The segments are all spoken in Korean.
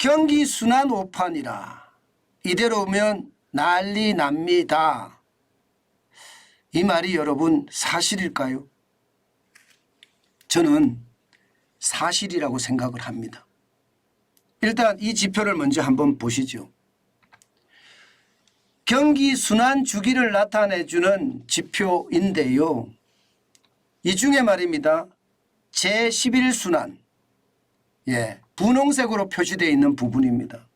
경기 순환 오판이라. 이대로 오면 난리 납니다. 이 말이 여러분 사실일까요? 저는 사실이라고 생각을 합니다. 일단 이 지표를 먼저 한번 보시죠. 경기 순환 주기를 나타내주는 지표인데요. 이 중에 말입니다. 제11순환, 분홍색으로 표시되어 있는 부분입니다.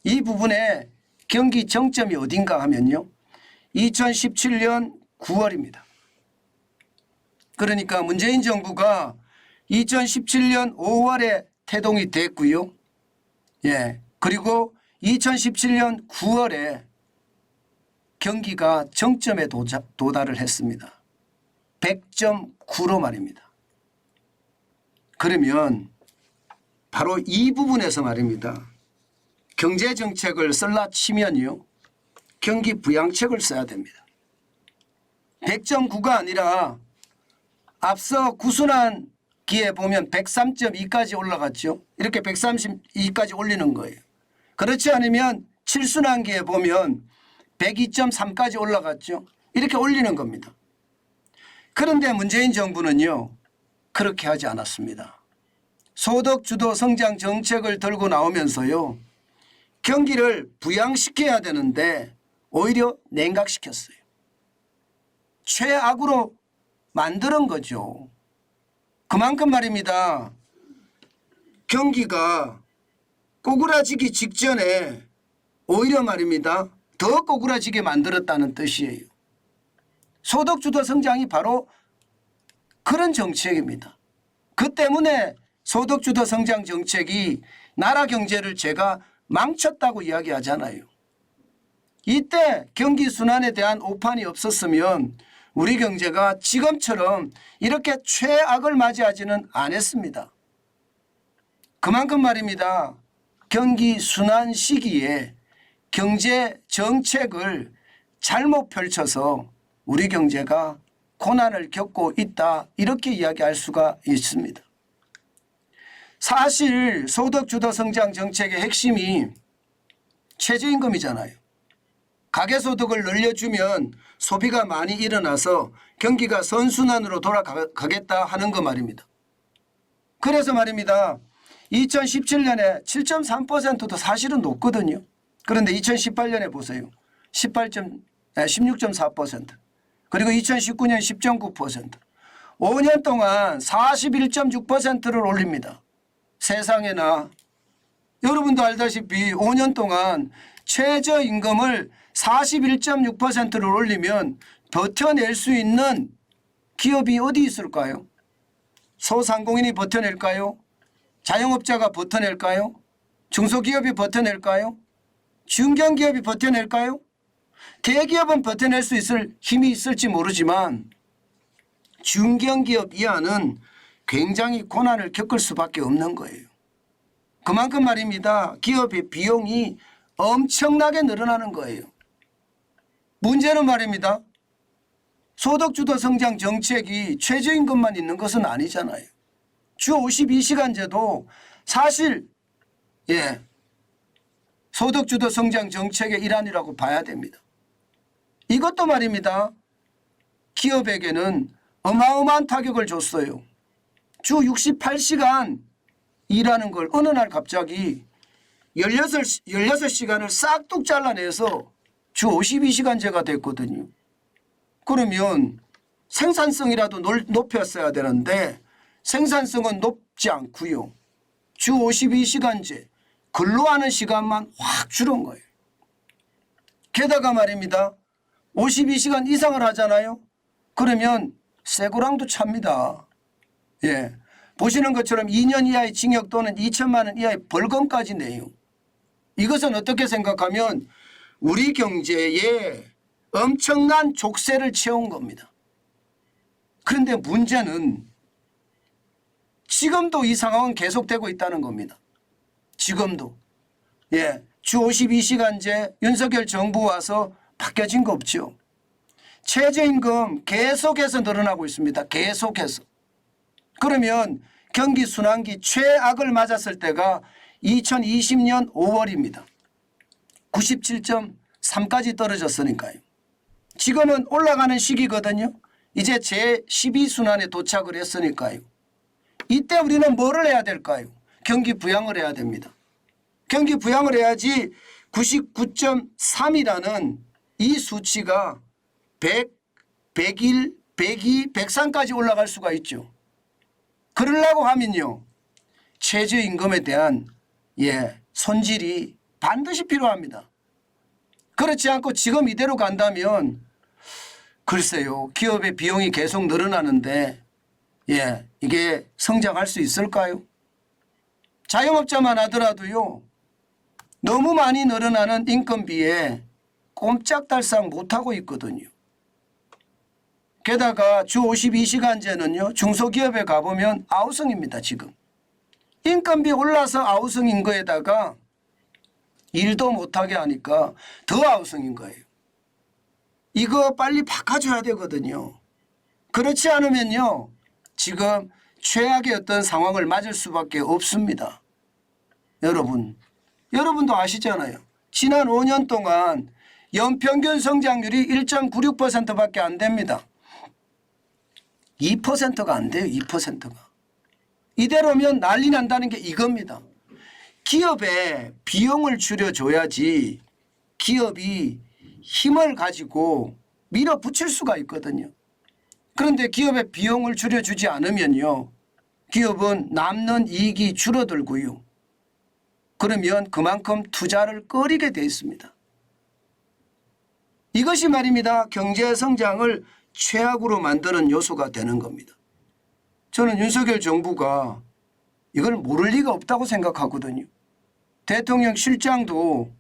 이 부분에 경기 정점이 어딘가 하면요. 2017년 9월입니다. 그러니까 문재인 정부가 2017년 5월에 태동이 됐고요. 그리고 2017년 9월에 경기가 정점에 도달을 했습니다. 100.9로 말입니다. 그러면 바로 이 부분에서 말입니다. 경제정책을 쓸라 치면요. 경기 부양책을 써야 됩니다. 100.9가 아니라 앞서 구순환기에 보면 103.2까지 올라갔죠. 이렇게 132까지 올리는 거예요. 그렇지 않으면 7순환기에 보면 102.3까지 올라갔죠. 이렇게 올리는 겁니다. 그런데 문재인 정부는요. 그렇게 하지 않았습니다. 소득주도 성장 정책을 들고 나오면서요. 경기를 부양시켜야 되는데 오히려 냉각시켰어요. 최악으로 만드는 거죠. 그만큼 말입니다. 경기가 꼬꾸라지기 직전에 오히려 말입니다. 더 꼬꾸라지게 만들었다는 뜻이에요. 소득주도 성장이 바로 그런 정책입니다. 그 때문에 소득주도 성장 정책이 나라 경제를 제가 망쳤다고 이야기하잖아요. 이때 경기 순환에 대한 오판이 없었으면 우리 경제가 지금처럼 이렇게 최악을 맞이하지는 않았습니다. 그만큼 말입니다. 경기 순환 시기에 경제 정책을 잘못 펼쳐서 우리 경제가 고난을 겪고 있다 이렇게 이야기할 수가 있습니다. 사실 소득주도 성장 정책의 핵심이 최저임금이잖아요. 가계소득을 늘려주면 소비가 많이 일어나서 경기가 선순환으로 돌아가겠다 하는 거 말입니다. 그래서 말입니다. 2017년에 7.3%도 사실은 높거든요. 그런데 2018년에 보세요. 16.4%. 그리고 2019년 10.9%. 5년 동안 41.6%를 올립니다. 세상에나. 여러분도 알다시피 5년 동안 최저임금을 41.6%를 올리면 버텨낼 수 있는 기업이 어디 있을까요? 소상공인이 버텨낼까요? 자영업자가 버텨낼까요? 중소기업이 버텨낼까요? 중견기업이 버텨낼까요? 대기업은 버텨낼 수 있을 힘이 있을지 모르지만 중견기업 이하는 굉장히 고난을 겪을 수밖에 없는 거예요. 그만큼 말입니다. 기업의 비용이 엄청나게 늘어나는 거예요. 문제는 말입니다. 소득주도 성장 정책이 최저임금만 있는 것은 아니잖아요. 주 52시간제도 사실 소득주도 성장 정책의 일환이라고 봐야 됩니다. 이것도 말입니다. 기업에게는 어마어마한 타격을 줬어요. 주 68시간 일하는 걸 어느 날 갑자기 16시간을 싹둑 잘라내서 주 52시간제가 됐거든요. 그러면 생산성이라도 높였어야 되는데 생산성은 높지 않고요. 주 52시간제 근로하는 시간만 확 줄은 거예요. 게다가 말입니다. 52시간 이상을 하잖아요. 그러면 쇠고랑도 찹니다. 보시는 것처럼 2년 이하의 징역 또는 2천만 원 이하의 벌금까지 내요. 이것은 어떻게 생각하면 우리 경제에 엄청난 족쇄를 채운 겁니다. 그런데 문제는 지금도 이 상황은 계속되고 있다는 겁니다. 지금도. 주 52시간제 윤석열 정부 와서 바뀌어진 거 없죠. 최저임금 계속해서 늘어나고 있습니다. 계속해서. 그러면 경기 순환기 최악을 맞았을 때가 2020년 5월입니다. 97.3까지 떨어졌으니까요. 지금은 올라가는 시기거든요. 이제 제12순환에 도착을 했으니까요. 이때 우리는 뭐를 해야 될까요? 경기 부양을 해야 됩니다. 경기 부양을 해야지 99.3이라는 이 수치가 100, 101, 102, 103까지 올라갈 수가 있죠. 그러려고 하면요. 최저임금에 대한 손질이 반드시 필요합니다. 그렇지 않고 지금 이대로 간다면 글쎄요. 기업의 비용이 계속 늘어나는데 이게 성장할 수 있을까요? 자영업자만 하더라도요. 너무 많이 늘어나는 인건비에 꼼짝달싹 못하고 있거든요. 게다가 주 52시간제는요. 중소기업에 가보면 아우성입니다. 지금. 인건비 올라서 아우성인 거에다가 일도 못하게 하니까 더 아우성인 거예요. 이거 빨리 바꿔줘야 되거든요. 그렇지 않으면요. 지금 최악의 어떤 상황을 맞을 수밖에 없습니다. 여러분도 아시잖아요. 지난 5년 동안 연평균 성장률이 1.96%밖에 안 됩니다. 2%가 안 돼요. 2%가. 이대로면 난리 난다는 게 이겁니다. 기업에 비용을 줄여줘야지 기업이 힘을 가지고 밀어붙일 수가 있거든요. 그런데 기업에 비용을 줄여주지 않으면요. 기업은 남는 이익이 줄어들고요. 그러면 그만큼 투자를 꺼리게 돼 있습니다. 이것이 말입니다. 경제 성장을 최악으로 만드는 요소가 되는 겁니다. 저는 윤석열 정부가 이걸 모를 리가 없다고 생각하거든요. 대통령 실장도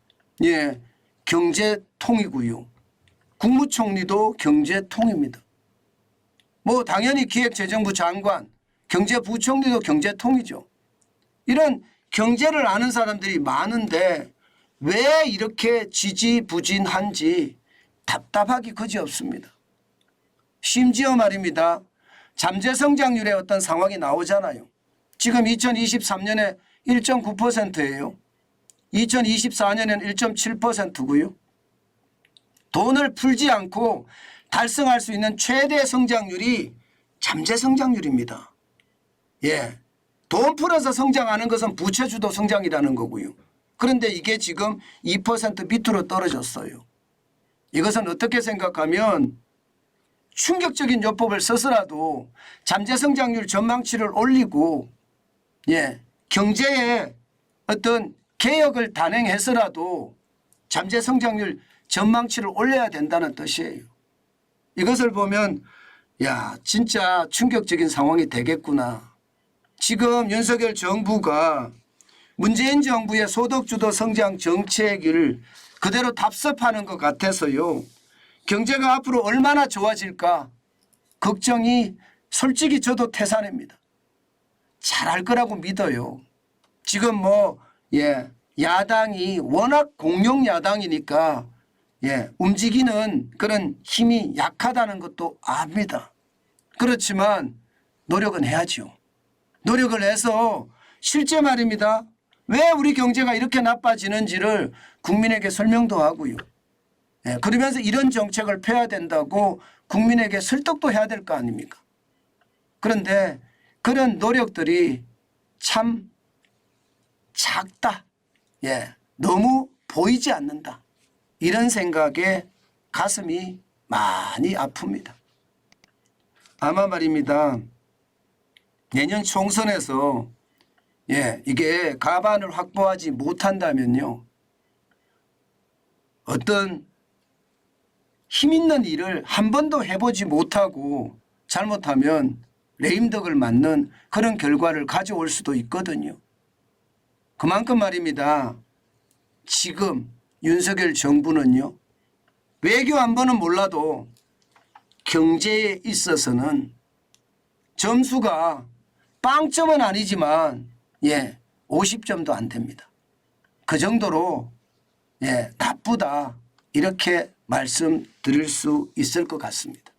경제통이고요. 국무총리도 경제통입니다. 뭐 당연히 기획재정부 장관, 경제부총리도 경제통이죠. 이런 경제를 아는 사람들이 많은데 왜 이렇게 지지부진한지 답답하기 그지없습니다. 심지어 말입니다. 잠재성장률의 어떤 상황이 나오잖아요. 지금 2023년에 1.9%예요. 2024년에는 1.7%고요. 돈을 풀지 않고 달성할 수 있는 최대 성장률이 잠재성장률입니다. 돈 풀어서 성장하는 것은 부채주도 성장이라는 거고요. 그런데 이게 지금 2% 밑으로 떨어졌어요. 이것은 어떻게 생각하면 충격적인 요법을 써서라도 잠재성장률 전망치를 올리고 경제에 어떤 개혁을 단행해서라도 잠재성장률 전망치를 올려야 된다는 뜻이에요. 이것을 보면 진짜 충격적인 상황이 되겠구나. 지금 윤석열 정부가 문재인 정부의 소득주도 성장 정책을 그대로 답습하는 것 같아서요. 경제가 앞으로 얼마나 좋아질까 걱정이 솔직히 저도 태산입니다. 잘할 거라고 믿어요. 지금 야당이 워낙 공룡 야당이니까 움직이는 그런 힘이 약하다는 것도 압니다. 그렇지만 노력은 해야죠. 노력을 해서 실제 말입니다. 왜 우리 경제가 이렇게 나빠지는지를 국민에게 설명도 하고요. 그러면서 이런 정책을 펴야 된다고 국민에게 설득도 해야 될 거 아닙니까? 그런데 그런 노력들이 참 작다. 너무 보이지 않는다. 이런 생각에 가슴이 많이 아픕니다. 아마 말입니다. 내년 총선에서 이게 가반을 확보하지 못한다면요. 어떤 힘 있는 일을 한 번도 해보지 못하고 잘못하면 레임덕을 맞는 그런 결과를 가져올 수도 있거든요. 그만큼 말입니다. 지금 윤석열 정부는요. 외교 안보는 몰라도 경제에 있어서는 점수가 빵점은 아니지만 50점도 안 됩니다. 그 정도로 나쁘다 이렇게 말씀드릴 수 있을 것 같습니다.